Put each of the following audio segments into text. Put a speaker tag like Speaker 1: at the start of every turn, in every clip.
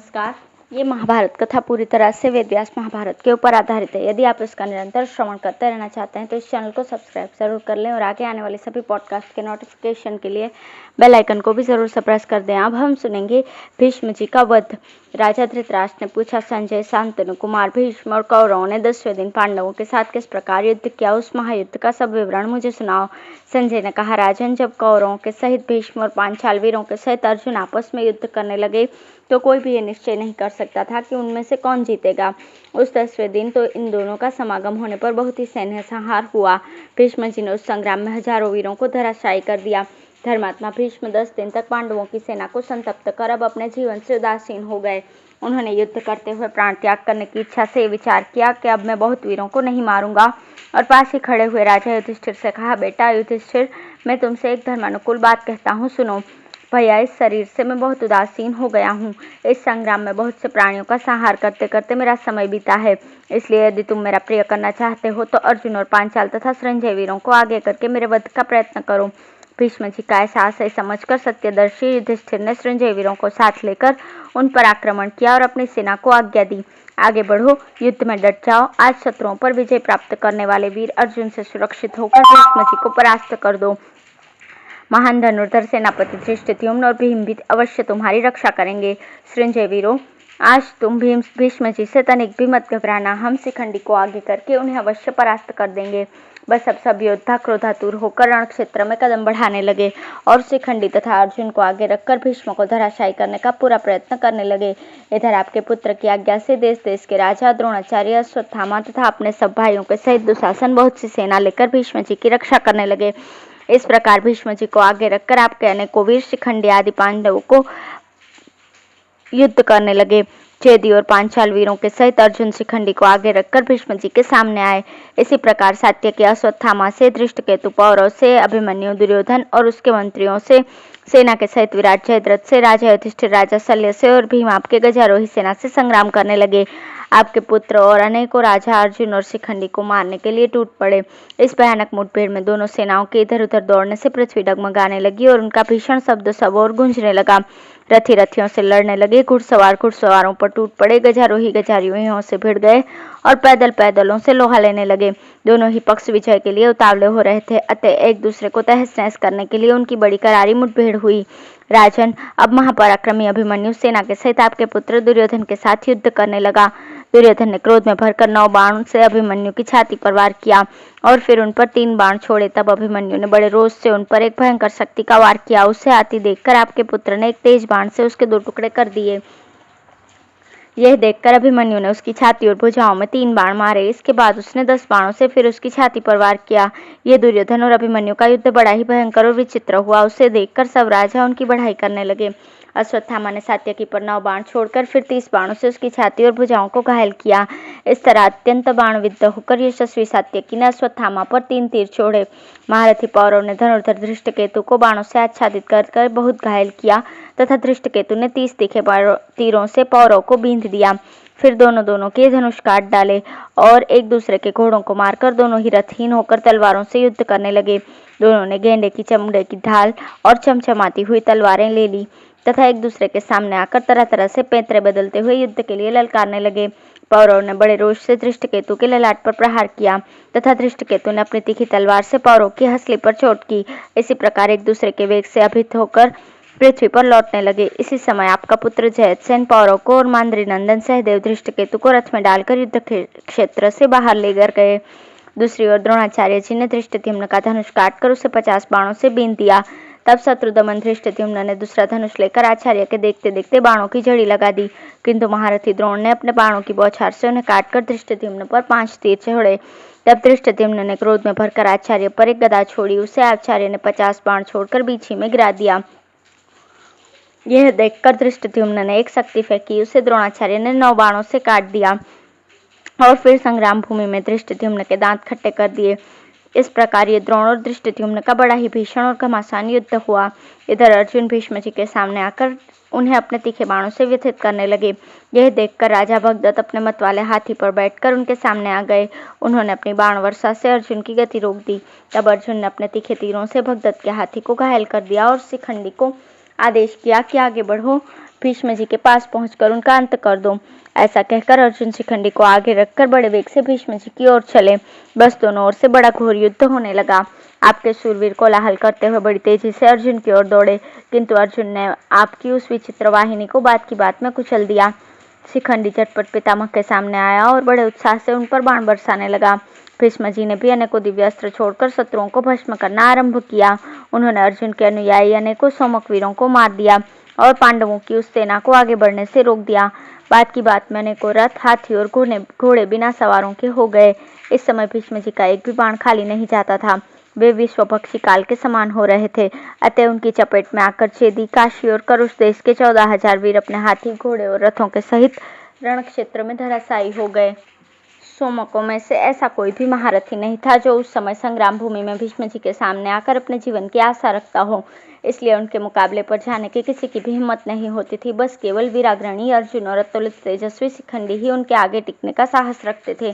Speaker 1: नमस्कार। ये महाभारत कथा पूरी तरह से वेद व्यास महाभारत के ऊपर आधारित है। यदि आप इसका निरंतर श्रवण करते रहना चाहते हैं तो इस चैनल को सब्सक्राइब जरूर कर लें और आगे आने वाले सभी पॉडकास्ट के नोटिफिकेशन के लिए बेल आइकन को भी जरूर से प्रेस कर दें। अब हम सुनेंगे भीष्म जी का वध। राजा धृतराष्ट्र ने पूछा, संजय, शांतनु, कुमार भीष्म और कौरवों ने 10वें दिन पांडवों के साथ किस प्रकार युद्ध किया, उस महायुद्ध का सब विवरण मुझे सुनाओ। संजय ने कहा, राजन, जब कौरवों के सहित भीष्म और पांचाल वीरों के सहित अर्जुन आपस में युद्ध करने लगे तो कोई भी ये निश्चय नहीं कर सकता था कि उनमें से कौन जीतेगा। उस 10वें दिन तो इन दोनों का समागम होने पर बहुत ही सैन्य संहार हुआ। भीष्म जी ने उस संग्राम में हजारों वीरों को धराशायी कर दिया। धर्मात्मा भीष्म 10 दिन तक पांडवों की सेना को संतप्त कर अब अपने जीवन से उदासीन हो गए। उन्होंने युद्ध करते हुए प्राण त्याग करने की इच्छा से विचार किया कि अब मैं बहुत वीरों को नहीं मारूंगा, और पास ही खड़े हुए राजा युधिष्ठिर से कहा, बेटा युधिष्ठिर, मैं तुमसे एक धर्मानुकूल बात कहता हूँ, सुनो। भैया, इस शरीर से मैं बहुत उदासीन हो गया हूँ। इस संग्राम में बहुत से प्राणियों का संहार करते करते मेरा समय बीता है। इसलिए यदि तुम मेरा प्रिय करना चाहते हो तो अर्जुन और पांचाल तथा संजय वीरों को आगे करके मेरे वध का प्रयत्न करो। भीष्म जी का ऐसा आशय समझकर सत्यदर्शी युधिष्ठिर ने संजय वीरों को साथ लेकर उन पर आक्रमण किया और अपनी सेना को आज्ञा दी, आगे बढ़ो, युद्ध में डट जाओ। आज शत्रुओं पर विजय प्राप्त करने वाले वीर अर्जुन से सुरक्षित होकर भीष्म जी को परास्त कर दो। महान धनुर्धर सेनापति धृष्टद्युम्न और भीम भी अवश्य तुम्हारी रक्षा करेंगे। संजय वीरों, आज तुम भीष्म जी से तनिक भी मत घबराना। हम शिखंडी को आगे करके उन्हें अवश्य परास्त कर देंगे। बस अब सब योद्धा क्रोधातुर होकर रण क्षेत्र में कदम बढ़ाने लगे और शिखंडी तथा अर्जुन को आगे रखकर भीष्म को धराशायी करने का पूरा प्रयत्न करने लगे। इधर आपके पुत्र की आज्ञा से देश देश के राजा द्रोणाचार्य, अश्वत्थामा तथा अपने सब भाइयों के सहित दुशासन बहुत सी सेना लेकर भीष्म जी की रक्षा करने लगे। इस प्रकार भीष्म जी को आगे रखकर आपके अनेकों वीर शिखंडी आदि पांडवों को युद्ध करने लगे। चेदी और पांचाल वीरों के सहित अर्जुन शिखंडी को आगे रखकर भीष्म जी के सामने आए। इसी प्रकार सात्यकी, अश्वत्थामा से, धृष्टकेतु, पौरव से, अभिमन्यु, दुर्योधन और उसके मंत्रियों से, सेना के सहित विराट जयद्रथ से, राजा युधिष्ठिर, राजा शल्य से और भीम आपके गजारोही सेना से संग्राम करने लगे। आपके पुत्र और अनेकों राजा अर्जुन और शिखंडी को मारने के लिए टूट पड़े। इस भयानक मुठभेड़ में दोनों सेनाओं के इधर उधर दौड़ने से पृथ्वी डगमगाने लगी और उनका भीषण शब्द सब ओर गूंजने लगा। रथी रथियों से लड़ने लगे, घुड़सवार घुड़सवारों पर टूट पड़े, गजारोही गजारोहियों से भिड़ गए और पैदल पैदलों से लोहा लेने लगे। दोनों ही पक्ष विजय के लिए उतावले हो रहे थे, अतः एक दूसरे को तहस नहस करने के लिए उनकी बड़ी करारी मुठभेड़ हुई। राजन, अब महापराक्रमी अभिमन्यु सेना के सहित आपके पुत्र दुर्योधन के साथ युद्ध करने लगा। दुर्योधन ने क्रोध में भरकर 9 बाण से अभिमन्यु की छाती पर वार किया और फिर उन पर 3 बाण छोड़े। तब अभिमन्यु ने बड़े रोष से उन पर एक भयंकर शक्ति का वार किया। उसे आती देखकर आपके पुत्र ने एक तेज बाण से उसके 2 टुकड़े कर दिए। यह देखकर अभिमन्यु ने उसकी छाती और भुजाओं में 3 बाण मारे। इसके बाद उसने 10 बाणों से फिर उसकी छाती पर वार किया। यह दुर्योधन और अभिमन्यु का युद्ध बड़ा ही भयंकर और विचित्र हुआ। उसे देखकर सब राजा उनकी बढ़ाई करने लगे। अश्वत्थामा ने सात्यकी पर 9 बाण छोड़कर फिर 30 बाणों से उसकी छाती और भुजाओं को घायल किया। इस तरह अत्यंत बाणविद्ध होकर यशस्वी सात्यकी ने अश्वत्थामा पर 3 तीर छोड़े। महारथी पौरव ने धनुर्धर धृष्टकेतु को बाणों से आच्छादित कर बहुत घायल किया तथा धृष्टकेतु ने 30 तीखे तीरों से पौरव को बींध दिया। फिर दोनों के धनुष काट डाले और एक दूसरे के घोड़ों को मारकर दोनों ही रथहीन होकर तलवारों से युद्ध करने लगे। दोनों ने गेंडे की चमड़े की ढाल और चमचमाती हुई तलवारें ले ली तथा एक दूसरे के सामने आकर तरह तरह से पैंतरे बदलते हुए युद्ध के लिए ललकारने लगे। पौरव ने बड़े रोष से धृष्टकेतु के ललाट पर प्रहार किया तथा धृष्टकेतु ने अपनी तीखी तलवार से पौरव की हंसली पर चोट की। इसी प्रकार एक दूसरे के वेग से अभित होकर पृथ्वी पर लौटने लगे। इसी समय आपका पुत्र जयद्रथ पौरव को और मांद्री नंदन सहदेव धृष्टकेतु को रथ में डालकर युद्ध क्षेत्र से बाहर ले गए। दूसरी ओर द्रोणाचार्य जी ने धृष्टद्युम्न का धनुष काटकर उसे 50 बाणों से बींध दिया। तब शत्रुदमन धृष्टद्युम्न ने दूसरा धनुष लेकर आचार्य के देखते देखते बाणों की झड़ी लगा दी, किंतु महारथी द्रोण ने अपने बाणों की बौछार से उन्हें काटकर धृष्टद्युम्न पर 5 तीर छोड़े। तब धृष्टद्युम्न ने क्रोध में भरकर आचार्य पर एक गदा छोड़ी। उसे आचार्य ने 50 बाण छोड़कर बीच ही में गिरा दिया। यह देखकर धृष्टद्युम्न ने एक शक्ति फेंकी, उसे द्रोणाचार्य ने 9 बाणों से काट दिया और फिर संग्राम भूमि में धृष्टद्युम्न के दांत खट्टे कर दिए। इस प्रकार ये द्रोण और धृष्टद्युम्न का बड़ा ही भीषण और घमासान युद्ध हुआ। इधर अर्जुन भीष्म जी के सामने आकर उन्हें अपने तीखे बाणों से व्यथित करने लगे। यह देखकर राजा भगदत्त अपने मत वाले हाथी पर बैठकर उनके सामने आ गए। उन्होंने अपनी बाण वर्षा से अर्जुन की गति रोक दी। तब अर्जुन ने अपने तीखे तीरों से भगदत्त के हाथी को घायल कर दिया और शिखंडी को आदेश किया कि आगे बढ़ो। भीष्म जी के पास पहुंचकर उनका अंत कर दो। ऐसा कहकर अर्जुन शिखंडी को आगे रखकर बड़े वेग से भीष्म जी की ओर चले। बस दोनों ओर से बड़ा घोर युद्ध होने लगा। आपके शूरवीर कोलाहल करते हुए बड़ी तेजी से अर्जुन की ओर दौड़े, किंतु अर्जुन ने आपकी उस विचित्र वाहिनी को बात की बात में कुचल दिया। शिखंडी झटपट पितामह के सामने आया और बड़े उत्साह से उन पर बाण बरसाने लगा। भीष्म जी ने भी अनेकों दिव्य अस्त्र छोड़कर शत्रुओं को भस्म करना आरंभ किया। उन्होंने अर्जुन के अनुयायी अनेकों सोमक वीरों को मार दिया और पांडवों की उस सेना को आगे बढ़ने से रोक दिया। बात की बात में अनेकों रथ, हाथी और घोड़े बिना सवारों के हो गए। इस समय भीष्म जी का एक भी बाण खाली नहीं जाता था। वे विश्वभक्षी काल के समान हो रहे थे। अतः उनकी चपेट में आकर चेदी, काशी और करुष देश के 14,000 वीर अपने हाथी, घोड़े और रथों के सहित रण क्षेत्र में धराशायी हो गए। सोमकों में से ऐसा कोई भी महारथी नहीं था जो उस समय संग्राम भूमि में भीष्म जी के सामने आकर अपने जीवन की आशा रखता हो। इसलिए उनके मुकाबले पर जाने की किसी की भी हिम्मत नहीं होती थी। बस केवल वीराग्रणी अर्जुन और अतुलित तेजस्वी शिखंडी ही उनके आगे टिकने का साहस रखते थे।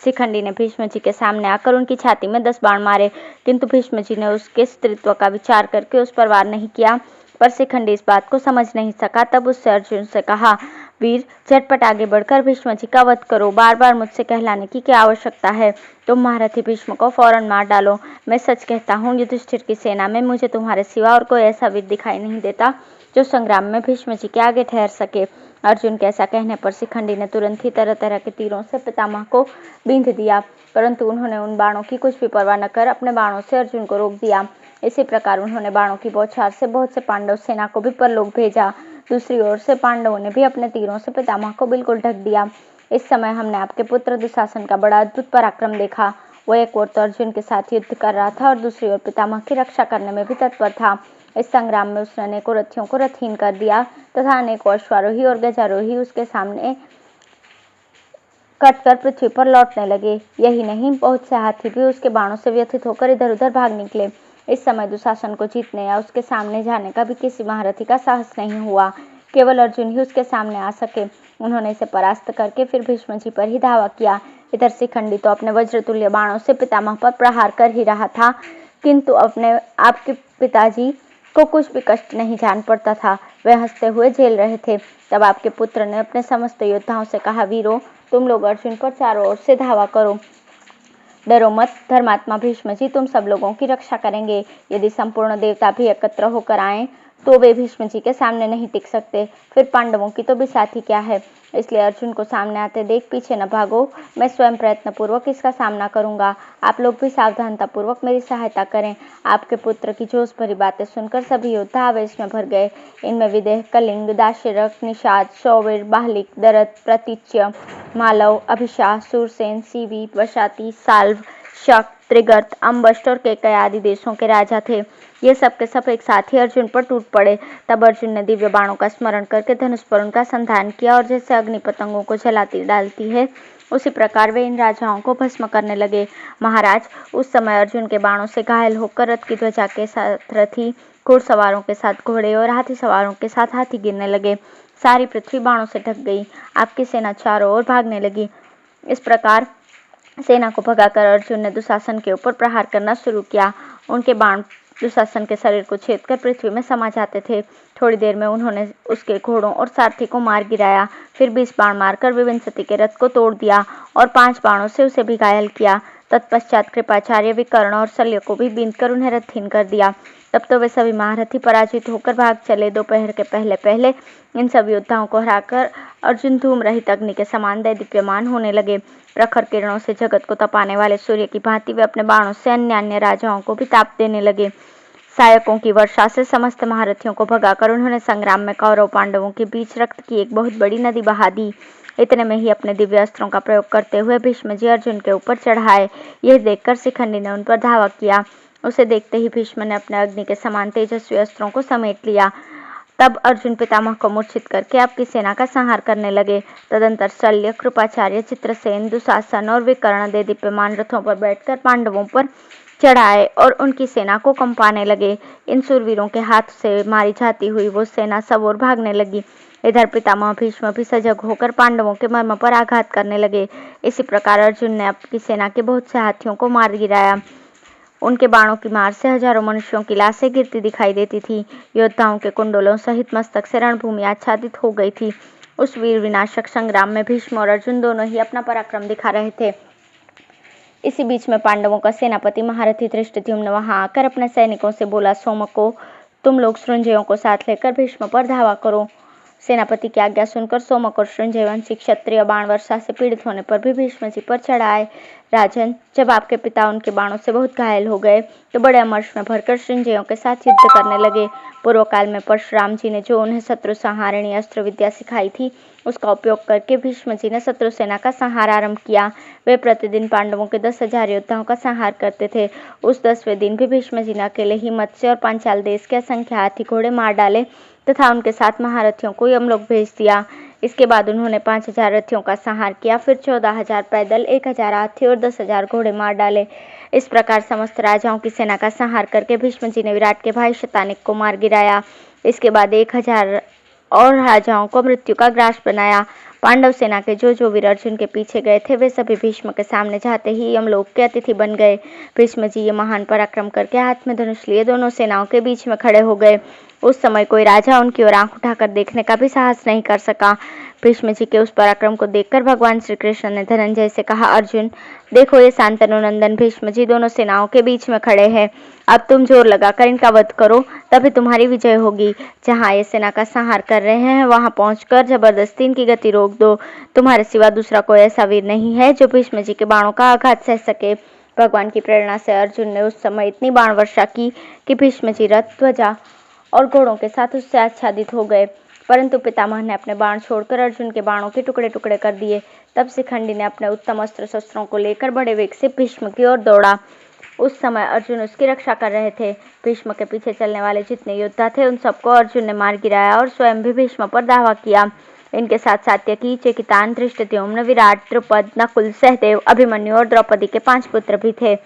Speaker 1: शिखंडी ने भीष्म जी के सामने आकर उनकी छाती में 10 बाण मारे, किंतु भीष्म जी ने उसके स्त्रीत्व का विचार करके उस पर वार नहीं किया। पर शिखंडी इस बात को समझ नहीं सका। तब उससे अर्जुन से कहा, वीर, झटपट आगे बढ़कर भीष्म जी का वध करो। बार बार मुझसे कहलाने की क्या आवश्यकता है? तुम महारथी भीष्म को फौरन मार डालो। मैं सच कहता हूँ, युधिष्ठिर की सेना में मुझे तुम्हारे सिवा और कोई ऐसा वीर दिखाई नहीं देता जो संग्राम में भीष्म जी के आगे ठहर सके। अर्जुन के ऐसा कहने पर शिखंडी ने तुरंत ही तरह तरह के तीरों से पितामह को बींध दिया, परंतु उन्होंने उन बाणों की कुछ भी परवाह न कर अपने बाणों से अर्जुन को रोक दिया। इसी प्रकार उन्होंने बाणों की बौछार से बहुत से पांडव सेना को भी परलोक भेजा। दूसरी ओर से पांडवों ने भी अपने तीरों से पितामह को बिल्कुल ढक दिया। इस समय हमने आपके पुत्र दुशासन का बड़ा अद्भुत पराक्रम देखा। वो एक ओर तो अर्जुन के साथ युद्ध कर रहा था और दूसरी ओर पितामह की रक्षा करने में भी तत्पर था। इस संग्राम में उसने अनेकों रथियों को रथहीन कर दिया तथा अनेकों अश्वारोही और गजारोही उसके सामने कटकर पृथ्वी पर लौटने लगे। यही नहीं, बहुत से हाथी भी उसके बाणों से व्यथित होकर इधर उधर भाग निकले। इस समय दुशासन को जीतने या उसके सामने जाने का भी किसी महारथी का साहस नहीं हुआ। केवल अर्जुन ही उसके सामने आ सके। उन्होंने इसे परास्त करके फिर भीष्म जी पर ही धावा किया। इधर शिखंडी तो अपने वज्रतुल्य बाणों से पितामह पर प्रहार कर ही रहा था, किंतु अपने आपके पिताजी को कुछ भी कष्ट नहीं जान पड़ता था। वे हंसते हुए झेल रहे थे। तब आपके पुत्र ने अपने समस्त योद्धाओं से कहा, वीरों, तुम लोग अर्जुन पर चारों ओर से धावा करो। डरो मत, धर्मात्मा भीष्म जी तुम सब लोगों की रक्षा करेंगे। यदि संपूर्ण देवता भी एकत्र होकर आए तो वे भीष्म जी के सामने नहीं टिक सकते। फिर पांडवों की तो बिसात ही क्या है। इसलिए अर्जुन को सामने आते देख पीछे न भागो। मैं स्वयं प्रयत्न पूर्वक इसका सामना करूंगा। आप लोग भी सावधानता पूर्वक मेरी सहायता करें। आपके पुत्र की जोश भरी बातें सुनकर सभी योद्धा आवेश में भर गए। इनमें विदेह, कलिंग, दाशरथ, निषाद, सौवीर, बाहलिक, दरत, प्रतीच्य, मालव, अभिषा, सूरसेन, सीवी, वशाती, साल्व, शक, त्रिगर्त, अम्बष्ट और केकय आदि देशों के राजा थे। ये सब के सब एक साथ ही अर्जुन पर टूट पड़े। तब अर्जुन ने दिव्य बाणों का स्मरण करके धनुष पर उनका संधान किया और जैसे अग्नि पतंगों को जलाती डालती है, उसी प्रकार वे इन राजाओं को भस्म करने लगे। महाराज, उस समय अर्जुन के बाणों से घायल होकर रथ की ध्वजा के साथ रथी, घोड़सवारों के साथ घोड़े और हाथी सवारों के साथ हाथी गिरने लगे। सारी पृथ्वी बाणों से ढक गई। आपकी सेना चारों ओर भागने लगी। इस प्रकार सेना को भगाकर अर्जुन ने दुशासन के ऊपर प्रहार करना शुरू किया। उनके बाण दुशासन के शरीर को छेदकर पृथ्वी में समा जाते थे। थोड़ी देर में उन्होंने उसके घोड़ों और सारथी को मार गिराया। फिर 20 बाण मारकर विंशति के रथ को तोड़ दिया और 5 बाणों से उसे भी घायल किया। तत्पश्चात कृपाचार्य, विकर्ण और शल्य को भी बींधकर उन्हें रथहीन कर दिया। तब तो वे सभी महारथी पराजित होकर भाग चले। दोपहर के पहले पहले इन सब योद्धाओं को हराकर अर्जुन धूम रहित अग्नि के समान दैदीप्यमान होने लगे। प्रखर किरणों से जगत को तपाने वाले सूर्य की भांति वे अपने बाणों से अन्य अन्य राजाओं को भी ताप देने लगे। सहायकों की वर्षा से समस्त महारथियों को भगाकर उन्होंने संग्राम में कौरव पांडवों के बीच रक्त की एक बहुत बड़ी नदी बहा दी। इतने में ही अपने दिव्य अस्त्रों का प्रयोग करते हुए भीष्म जी अर्जुन के ऊपर चढ़ाए। यह देखकर शिखंडी ने उन पर धावा किया। उसे देखते ही भीष्म ने अपने अग्नि के समान तेजस्वी अस्त्रों को समेट लिया। तब अर्जुन पितामह को मूर्छित करके आपकी सेना का संहार करने लगे। तदंतर शल्य, कृपाचार्य, चित्रसेन, दुशासन और विकर्ण देदीप्यमान रथों पर बैठकर पांडवों पर चढ़ाए और उनकी सेना को कंपाने लगे। इन शूरवीरों के हाथ से मारी जाती हुई वो सेना सब ओर भागने लगी। इधर पितामह भीष्म भी सजग होकर पांडवों के मर्म पर आघात करने लगे। इसी प्रकार अर्जुन ने आपकी सेना के बहुत से हाथियों को मार गिराया। उनके बाणों की मार से हजारों मनुष्यों की लाशें गिरती दिखाई देती थी। योद्धाओं के कुंडलों सहित मस्तक से रणभूमि आच्छादित हो गई थी। उस वीर विनाशक संग्राम में भीष्म और अर्जुन दोनों ही अपना पराक्रम दिखा रहे थे। इसी बीच में पांडवों का सेनापति महारथी धृष्टद्युम्न वहां आकर अपने सैनिकों से बोला, सोमको, तुम लोग सृंजयों को साथ लेकर भीष्म पर धावा करो। सेनापति की आज्ञा सुनकर सोमक और सृंजय वंशी क्षत्रिय बाण वर्षा से पीड़ित होने पर भी भीष्म जी पर चढ़ आए। राजन, जब आपके पिता उनके बाणों से बहुत घायल हो गए तो बड़े अमर्ष में भरकर सृंजयों के साथ युद्ध करने लगे। पूर्व काल में परशुराम जी ने जो उन्हें शत्रु संहारिणी अस्त्र विद्या सिखाई थी, उसका उपयोग करके भीष्म जी ने शत्रु सेना का संहार आरंभ किया। वे प्रतिदिन पांडवों के 10,000 योद्धाओं का संहार करते थे। उस 10वें दिन भी भीष्म जी ने अकेले ही मत्स्य और पांचाल देश के असंख्य हाथी घोड़े मार डाले तथा उनके साथ महारथियों को यमलोक भेज दिया। इसके बाद उन्होंने 5,000 रथियों का संहार किया, फिर 14,000 पैदल, 1,000 हाथी और 10,000 घोड़े मार डाले। इस प्रकार समस्त राजाओं की सेना का संहार करके भीष्म जी ने विराट के भाई शतानिक को मार गिराया। इसके बाद 1,000 और राजाओं को मृत्यु का ग्रास बनाया। पांडव सेना के जो वीर अर्जुन के पीछे गए थे, वे सभी भीष्म के सामने जाते ही यमलोक के अतिथि बन गए। भीष्म जी ये महान पराक्रम करके हाथ में धनुष लिए दोनों सेनाओं के बीच में खड़े हो गए। उस समय कोई राजा उनकी ओर आंख उठाकर देखने का भी साहस नहीं कर सका। भीष्म जी के उस पराक्रम को देखकर भगवान श्री कृष्ण ने धनंजय से कहा, अर्जुन देखो, ये शांतनु नंदन भीष्म जी दोनों सेनाओं के बीच में खड़े हैं। अब तुम जोर लगाकर इनका वध करो, तभी तुम्हारी विजय होगी। जहाँ ये सेना का संहार कर रहे हैं वहां पहुंचकर जबरदस्ती इनकी गति रोक दो। तुम्हारे सिवा दूसरा कोई ऐसा वीर नहीं है जो भीष्म जी के बाणों का आघात सह सके। भगवान की प्रेरणा से अर्जुन ने उस समय इतनी बाण वर्षा की कि भीष्म जी रथ, ध्वजा और घोड़ों के साथ उससे आच्छादित हो गए। परंतु पितामह ने अपने बाण छोड़कर अर्जुन के बाणों के टुकड़े टुकड़े कर दिए। तब शिखंडी ने अपने उत्तम अस्त्र शस्त्रों को लेकर बड़े वेग से भीष्म की ओर दौड़ा। उस समय अर्जुन उसकी रक्षा कर रहे थे। भीष्म के पीछे चलने वाले जितने योद्धा थे उन सबको अर्जुन ने मार गिराया और स्वयं भी भीष्म पर धावा किया। इनके साथ सात्यकी, चेकितान, धृष्टद्युम्न, विराट, द्रुपद, नकुल, सहदेव, अभिमन्यु और द्रौपदी के 5 पुत्र भी थे।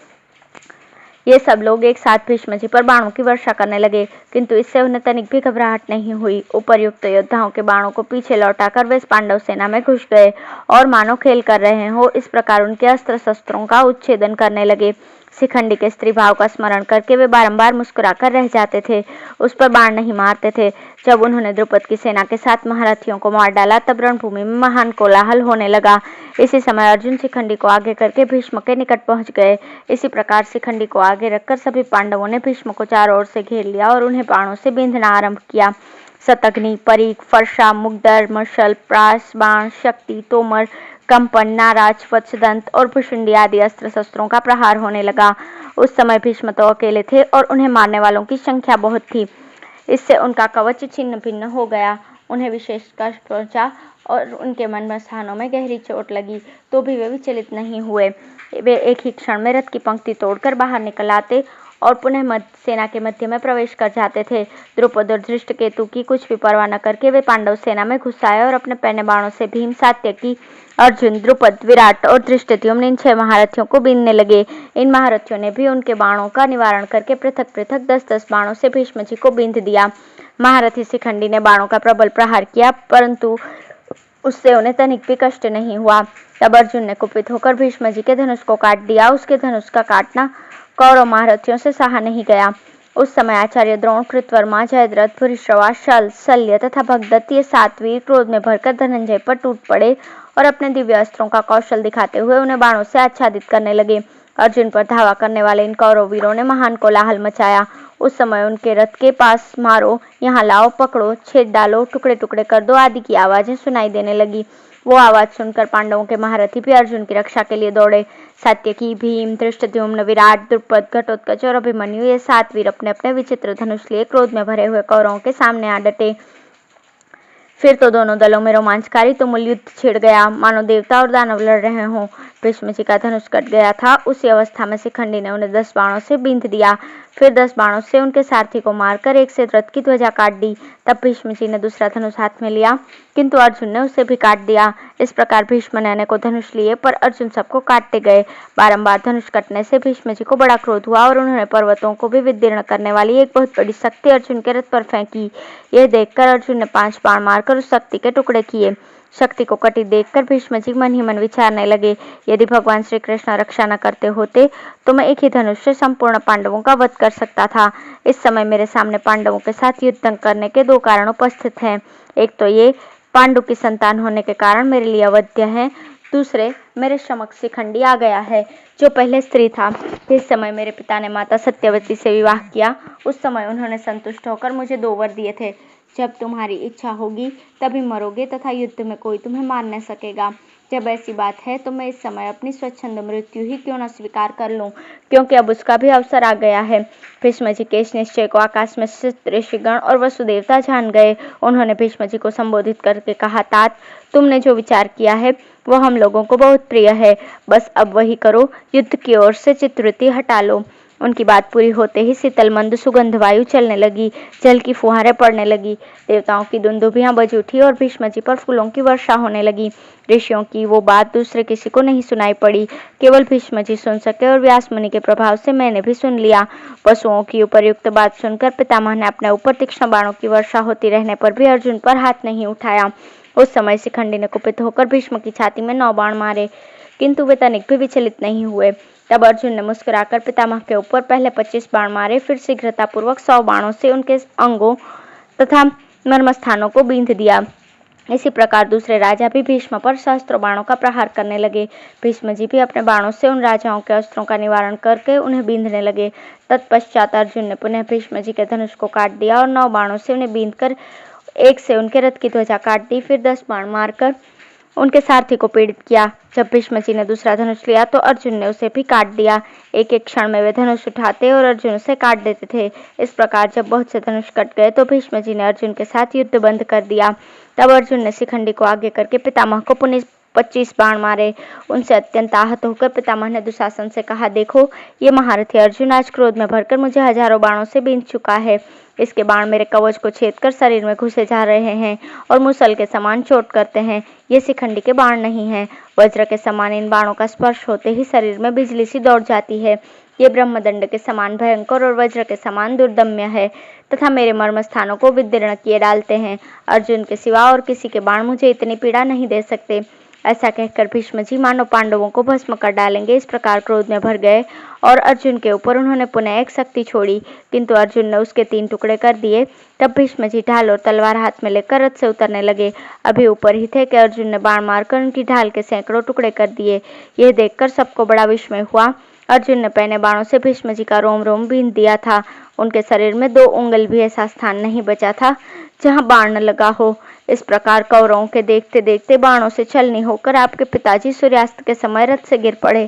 Speaker 1: ये सब लोग एक साथ भीष्म जी पर बाणों की वर्षा करने लगे, किंतु इससे उन्हें तनिक भी घबराहट नहीं हुई। उपर्युक्त योद्धाओं के बाणों को पीछे लौटाकर वे पांडव सेना में घुस गए और मानो खेल कर रहे हो इस प्रकार उनके अस्त्र शस्त्रों का उच्छेदन करने लगे। शिखंडी के स्त्री भाव का स्मरण करके वे बारंबार मुस्कुराकर रह जाते थे, उस पर बाण नहीं मारते थे। जब उन्होंने द्रुपद की सेना के 7 महारथियों को मार डाला तब रणभूमि में महान कोलाहल होने लगा। इसी समय अर्जुन शिखंडी को आगे करके भीष्म के निकट पहुंच गए। इसी प्रकार शिखंडी को आगे रखकर सभी पांडवों ने भीष्म को चारों ओर से घेर लिया और उन्हें बाणों से बींधना आरंभ किया। शतघ्नि, परीख, फरसा, मुग्धर, मशल, प्रास, बाण, शक्ति, तोमर, कंपन, नाराज, वत्सदंत और भुशुंडी आदि अस्त्र शस्त्रों का प्रहार होने लगा। उस समय भीष्म तो अकेले थे और उन्हें मारने वालों की संख्या बहुत थी। इससे उनका कवच छिन्न भिन्न हो गया, उन्हें विशेष कष्ट पहुंचा और उनके मन में स्थानों में गहरी चोट लगी, तो भी वे विचलित नहीं हुए। वे एक ही क्षण में रथ की पंक्ति तोड़कर बाहर निकल आते और पुनः सेना के मध्य में प्रवेश कर जाते थे। द्रुपद और धृष्टकेतु की कुछ भी परवाह न करके वे पांडव सेना में घुस आए और अपने पैने बाणों से भीम, सात्यकी, अर्जुन, द्रुपद, विराट और धृष्टद्युम्न इन 6 महारथियों को बीनने लगे। इन महारथियों ने भी उनके बाणों का निवारण करके पृथक पृथक 10-10 बाणों से भीष्म जी को बींध दिया। महारथी शिखंडी ने बाणों का प्रबल प्रहार किया, परंतु उससे उन्हें तनिक भी कष्ट नहीं हुआ। तब अर्जुन ने कुपित होकर भीष्म जी के धनुष को काट दिया। उसके धनुष का काटना कौरव महारथियों से सहा नहीं गया। उस समय आचार्य द्रोण, कृतवर्मा, जयद्रथ, भूरिश्रवा, शल्य, शल्य तथा भगदत्त ये 7 वीर क्रोध में भरकर धनंजय पर टूट पड़े और अपने दिव्य अस्त्रों का कौशल दिखाते हुए उन्हें बाणों से आच्छादित करने लगे। अर्जुन पर धावा करने वाले इन कौरव वीरों ने महान कोलाहल मचाया। उस समय उनके रथ के पास मारो, यहाँ लाओ, पकड़ो, छेद डालो, टुकड़े टुकड़े कर दो आदि की आवाजें सुनाई देने लगी। वो आवाज सुनकर पांडवों के महारथी भी अर्जुन की रक्षा के लिए दौड़े। सात्यकी, भीम, धृष्टद्युम्न, विराट, द्रुपद, घटोत्कच और अभिमन्यु ये 7 वीर अपने अपने विचित्र धनुष लिए क्रोध में भरे हुए कौरवों के सामने आ डटे। फिर तो दोनों दलों में रोमांचकारी तुमुल युद्ध छिड़ गया, मानो देवता और दानव लड़ रहे हों। भीष्म जी का धनुष कट गया था। उसी अवस्था में शिखंडी ने उन्हें 10 बाणों से बींध दिया। फिर 10 बाणों से उनके सारथी को मारकर एक से रथ की ध्वजा काट दी। तब भीष्म जी ने दूसरा धनुष हाथ में लिया, किंतु अर्जुन ने उसे भी काट दिया। इस प्रकार भीष्म ने अनेकों धनुष लिए, पर अर्जुन सबको काटते गए। बारंबार धनुष कटने से भीष्म जी को बड़ा क्रोध हुआ और उन्होंने पर्वतों को भी विदीर्ण करने वाली एक बहुत बड़ी शक्ति अर्जुन के रथ पर फेंकी। यह देखकर अर्जुन ने 5 बाण मारकर उस शक्ति के टुकड़े किए। शक्ति को कटी देखकर भीष्म जी मन ही मन विचारने लगे, यदि भगवान श्री कृष्ण रक्षा न करते होते तो मैं एक ही धनुष से संपूर्ण पांडवों का वध कर सकता था। इस समय मेरे सामने पांडवों के साथ युद्ध करने के दो कारण उपस्थित हैं। एक तो ये पांडु की संतान होने के कारण मेरे लिए अवध्य है, दूसरे मेरे समक्ष शिखंडी आ गया है जो पहले स्त्री था। इस समय मेरे पिता ने माता सत्यवती से विवाह किया। उस समय उन्होंने संतुष्ट होकर मुझे 2 वर दिए थे, जब तुम्हारी इच्छा होगी तभी मरोगे तथा युद्ध में कोई तुम्हें मार न सकेगा। जब ऐसी बात है तो मैं इस समय अपनी स्वच्छंद मृत्यु ही क्यों न स्वीकार कर लूं, क्योंकि अब उसका भी अवसर आ गया है। भीष्म जी के इस निश्चय को आकाश में स्थित ऋषिगण और वसुदेवता जान गए। उन्होंने भीष्म जी को संबोधित करके कहा, तात, तुमने जो विचार किया है वो हम लोगों को बहुत प्रिय है, बस अब वही करो, युद्ध की ओर से चित्तवृत्ति हटा लो। उनकी बात पूरी होते ही शीतल मंद सुगंध वायु चलने लगी, जल की फुहारें पड़ने लगी, देवताओं की दुंदुभियां बज उठी और भीष्म जी पर फूलों की वर्षा होने लगी। ऋषियों की वो बात दूसरे किसी को नहीं सुनाई पड़ी, केवल भीष्म जी सुन सके और व्यास मुनि के प्रभाव से मैंने भी सुन लिया। पशुओं की उपर्युक्त बात सुनकर पितामह ने अपने ऊपर तीक्ष्ण बाणों की वर्षा होती रहने पर भी अर्जुन पर हाथ नहीं उठाया। उस समय शिखंडी ने कुपित होकर भीष्म की छाती में 9 बाण मारे, किंतु वे तनिक भी विचलित नहीं हुए। तब अर्जुन ने मुस्कुराकर पितामह के ऊपर पहले 25 बाण मारे, फिर शीघ्रतापूर्वक 100 बाणों से उनके अंगों तथा मर्मस्थानों को बींध दिया। इसी प्रकार दूसरे राजा भी भीष्म पर सहस्त्रों बाणों का प्रहार करने लगे। भीष्म जी भी अपने बाणों से उन राजाओं के अस्त्रों का निवारण करके उन्हें बींधने लगे। तत्पश्चात अर्जुन ने पुनः भीष्म जी के धनुष को काट दिया और 9 बाणों से उन्हें बींधकर एक से उनके रथ की ध्वजा काट दी, फिर 10 बाण मारकर उनके सारथी को पीड़ित किया। जब भीष्म जी ने दूसरा धनुष लिया तो अर्जुन ने उसे भी काट दिया। एक एक क्षण में वे धनुष उठाते और अर्जुन उसे काट देते थे। इस प्रकार जब बहुत से धनुष कट गए तो भीष्म जी ने अर्जुन के साथ युद्ध बंद कर दिया। तब अर्जुन ने शिखंडी को आगे करके पितामह को पुनः 25 बाण मारे। उनसे अत्यंत आहत होकर पितामह ने दुशासन से कहा, देखो, ये महारथी अर्जुन आज क्रोध में भरकर मुझे हजारों बाणों से बींध चुका है। इसके बाण मेरे कवच को छेद कर शरीर में घुसे जा रहे हैं और मुसल के समान चोट करते हैं। ये शिखंडी के बाण नहीं हैं। वज्र के समान इन बाणों का स्पर्श होते ही शरीर में बिजली सी दौड़ जाती है। ये ब्रह्मदंड के समान भयंकर और वज्र के समान दुर्दम्य है तथा मेरे मर्म स्थानों को विदीर्ण किए डालते हैं। अर्जुन के सिवा और किसी के बाण मुझे इतनी पीड़ा नहीं दे सकते। ऐसा कहकर भीष्म जी मानो पांडवों को भस्म कर डालेंगे इस प्रकार क्रोध में भर गए और अर्जुन के ऊपर उन्होंने पुनः एक शक्ति छोड़ी, किंतु अर्जुन ने उसके 3 टुकड़े कर दिए। तब भीष्म जी ढाल और तलवार हाथ में लेकर रथ से उतरने लगे। अभी ऊपर ही थे कि अर्जुन ने बाण मारकर उनकी ढाल के सैकड़ों टुकड़े कर दिए। यह देखकर सबको बड़ा विस्मय हुआ। अर्जुन ने पहने बाणों से भीष्म जी का रोम रोम बींध दिया था। उनके शरीर में 2 उंगल भी ऐसा स्थान नहीं बचा था जहां बाण न लगा हो। इस प्रकार कौरवों के देखते देखते बाणों से छलनी होकर आपके पिताजी सूर्यास्त के समय रथ से गिर पड़े।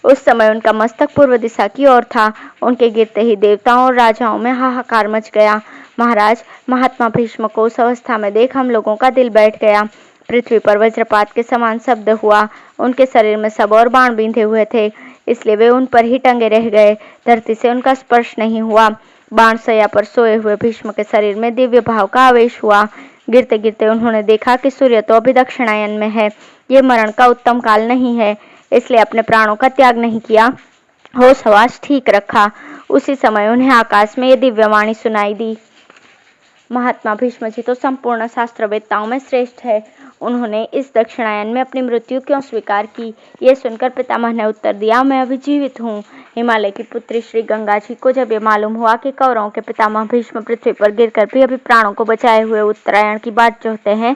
Speaker 1: उस समय उनका मस्तक पूर्व दिशा की ओर था। उनके गिरते ही देवताओं और राजाओं में हाहाकार मच गया। महाराज, महात्मा भीष्म को उस अवस्था में देख हम लोगों का दिल बैठ गया। पृथ्वी पर वज्रपात के समान शब्द हुआ। उनके शरीर में सब और बाण बींधे हुए थे, इसलिए वे उन पर ही टंगे रह गए। धरती से उनका स्पर्श नहीं हुआ। बाण सया पर सोए हुए भीष्म के शरीर में दिव्य भाव का आवेश हुआ। गिरते गिरते उन्होंने देखा कि सूर्य तो अभी दक्षिणायन में है। ये मरण का उत्तम काल नहीं है, इसलिए अपने प्राणों का त्याग नहीं किया, होश हवास ठीक रखा। उसी समय उन्हें आकाश में ये दिव्यवाणी सुनाई दी, महात्मा भीष्म जी तो संपूर्ण शास्त्रवेत्ताओं में श्रेष्ठ है। उन्होंने इस दक्षिणायन में अपनी मृत्यु क्यों स्वीकार की? ये सुनकर पितामह ने उत्तर दिया, मैं अभी जीवित हूँ। हिमालय की पुत्री श्री गंगा जी को जब ये मालूम हुआ कि कौरवों के पितामह भीष्म पृथ्वी पर गिरकर भी अभी प्राणों को बचाए हुए उत्तरायण की बात जोहते हैं,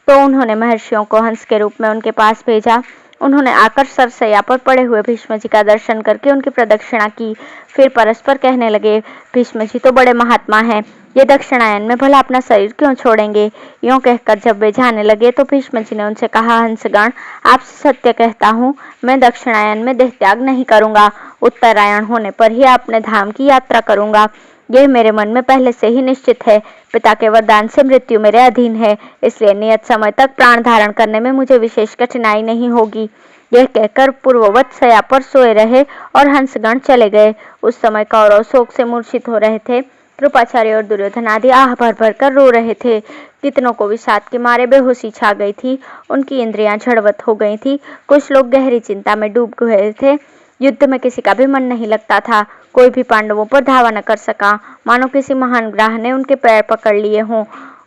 Speaker 1: तो उन्होंने महर्षियों को हंस के रूप में उनके पास भेजा। उन्होंने आकर सरसैया पर पड़े हुए भीष्म जी का दर्शन करके उनकी प्रदक्षिणा की। फिर परस्पर कहने लगे, भीष्म जी तो बड़े महात्मा हैं, ये दक्षिणायन में भला अपना शरीर क्यों छोड़ेंगे? यूं कहकर जब वे जाने लगे तो भीष्म जी ने उनसे कहा, हंसगण, आपसे सत्य कहता हूँ, मैं दक्षिणायन में देह त्याग नहीं करूंगा। उत्तरायण होने पर ही अपने धाम की यात्रा करूंगा। यह मेरे मन में पहले से ही निश्चित है। पिता के वरदान से मृत्यु मेरे अधीन है, इसलिए नियत समय तक प्राण धारण करने में मुझे विशेष कठिनाई नहीं होगी। यह कहकर पूर्ववत सया पर सोए रहे और हंसगण चले गए। उस समय कौरव शोक से मूर्छित हो रहे थे। कृपाचार्य और दुर्योधन आदि आह भर भर कर रो रहे थे। कितनों को विषाद के मारे बेहोशी छा गई थी, उनकी इंद्रियां झड़वत हो गई थी। कुछ लोग गहरी चिंता में डूब गए थे। युद्ध में किसी का भी मन नहीं लगता था। कोई भी पांडवों पर धावा न कर सका, मानो किसी महान ग्राह ने उनके पैर पकड़ लिए हों।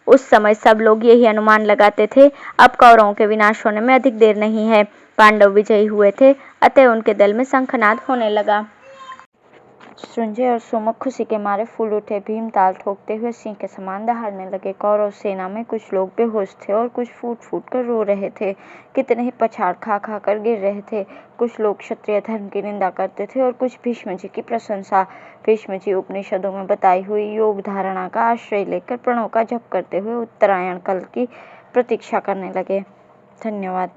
Speaker 1: उस समय सब लोग यही अनुमान लगाते थे, अब कौरवों के विनाश होने में अधिक देर नहीं है। पांडव विजयी हुए थे, अतः उनके दल में शंखनाद होने लगा। संजय और सुमुख खुशी के मारे फूल उठे। भीम ताल ठोकते हुए सिंह के समान दहाड़ने लगे। कौरव सेना में कुछ लोग बेहोश थे और कुछ फूट फूट कर रो रहे थे। कितने ही पछाड़ खा खा कर गिर रहे थे। कुछ लोग क्षत्रिय धर्म की निंदा करते थे और कुछ भीष्म जी की प्रशंसा। भीष्म जी उपनिषदों में बताई हुई योग धारणा का आश्रय लेकर प्रणव का जप करते हुए उत्तरायण काल की प्रतीक्षा करने लगे। धन्यवाद।